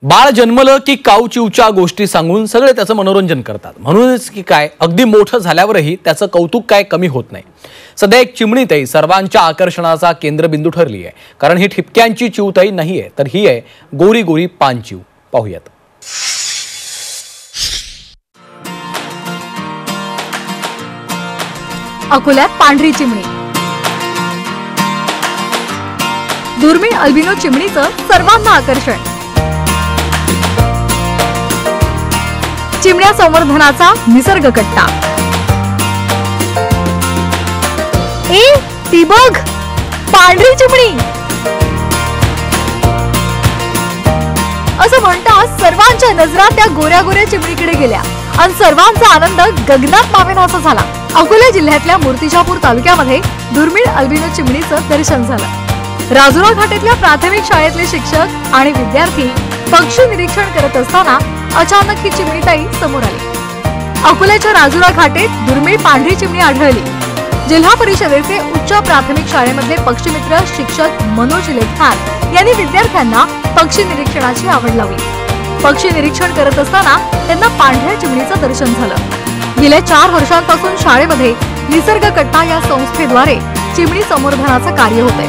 बाळ जन्मलं की काऊ चिवच्या गोष्टी सांगून सगळे त्याचं मनोरंजन करतात। म्हणूनच की काय अगदी मोठं झाल्यावरही त्याचं कौतुक काय कमी होत नाही। सध्या एक चिमणीताई सर्वांच्या आकर्षणाचा केंद्रबिंदू ठरली आहे, कारण ही ठिपक्यांची चिवताई नाहीये, तर ही आहे गोरी गोरी पानचिव। पाहूयात। अकोल्यात पांढरी चिमणी, दुर्मिळ अल्बिनो चिमणीचं सर्वांना आकर्षण। चिमण्या संवर्धनाचा निसर्ग कट्टा। ती बघ, पांढरी चिमणी असं म्हणताच सर्वांच्या नजरा त्या गोऱ्या गोऱ्या चिमणीकडे गेल्या आणि सर्वांचा आनंद गगनात मावेनासा झाला। अकोला जिल्ह्यातल्या मूर्तिजापूर तालुक्यामध्ये दुर्मिळ अल्बिनो चिमणीचं दर्शन झालं। राजुरा घाटातल्या प्राथमिक शाळेतले शिक्षक आणि विद्यार्थी पक्षी निरीक्षण करत असताना अचानक ही चिमणीताई समोर आली। अकोल्याच्या राजुरा घाटेत दुर्मिळ पांढरी चिमणी आढळली। जिल्हा परिषदेचे उच्च प्राथमिक शाळेमधले पक्षीमित्र शिक्षक मनोज लेखार यांनी विद्यार्थ्यांना पक्षी निरीक्षणाची आवड लावली। पक्षी निरीक्षण करत असताना त्यांना पांढऱ्या चिमणीचं दर्शन झालं। गेल्या 4 वर्षांपासून शाळेमध्ये निसर्ग कट्टा या संस्थेद्वारे चिमणी संवर्धनाचं कार्य होतंय।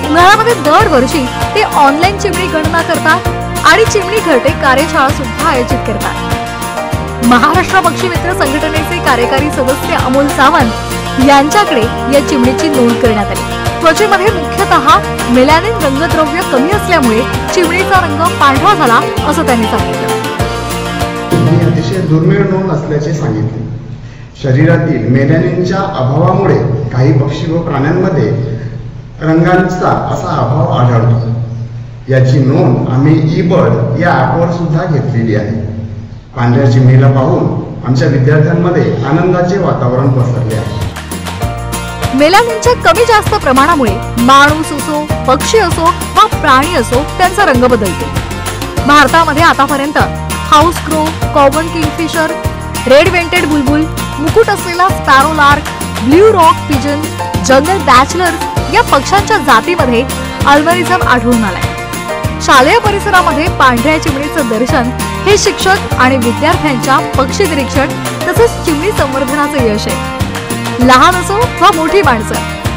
उन्हाळ्यामध्ये दरवर्षी ते ऑनलाईन चिमणी गणना करतात आणि चिमणी घरटे कार्यशाळा सुद्धा आयोजित करतात। महाराष्ट्र पक्षी मित्र संघटनेचे कार्यकारी सदस्य अमोल सावंत यांच्याकडे या चिमणीची नोंद करण्यात आली। त्वचेमध्ये मुख्यतः मेलॅनिन रंगद्रव्य कमी असल्यामुळे चिमणीचा रंग पांढरा झाला असं त्यांनी सांगितलं। ही अतिशय दुर्मिळ नोंद असल्याचे सांगितले। शरीरातील मेलॅनिनच्या अभावामुळे काही पक्षी व प्राण्यांमध्ये रंगांचा असा अभाव आढळतो। याची नोंद आम्ही ई-बर्ड या ॲपवर सुद्धा घेतलेली आहे। पांढऱ्या चिमणीला पाहून आमच्या विद्यार्थ्यांमध्ये आनंदाचे वातावरण पसरले आहे। मेलॅनिनच्या कमी जास्त प्रमाणामुळे माणूस असो, पक्षी असो वा प्राणी असो त्यांचा रंग बदलतो। भारतामध्ये आतापर्यंत house crow, common kingfisher, red vented bulbul, मुकुट असलेला sparrow lark, blue rock pigeon, jungle babbler या पक्ष्यांच्या जातीमध्ये अल्बिनिझम आढळून आलाय। शालेय परिसरामध्ये पांढऱ्या चिमणीचं दर्शन हे शिक्षक आणि विद्यार्थ्यांच्या पक्षी निरीक्षण तसेच चिमणी संवर्धनाचं यश आहे। लहान असो वा मोठी माणसं,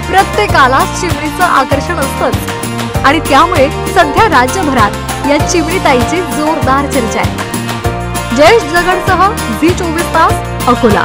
प्रत्येकाला चिमणीचं आकर्षण असतंच आणि त्यामुळे सध्या राज्यभरात या चिमणीताईची जोरदार चर्चा आहे। जयेश जगडसह झी 24 तास, अकोला।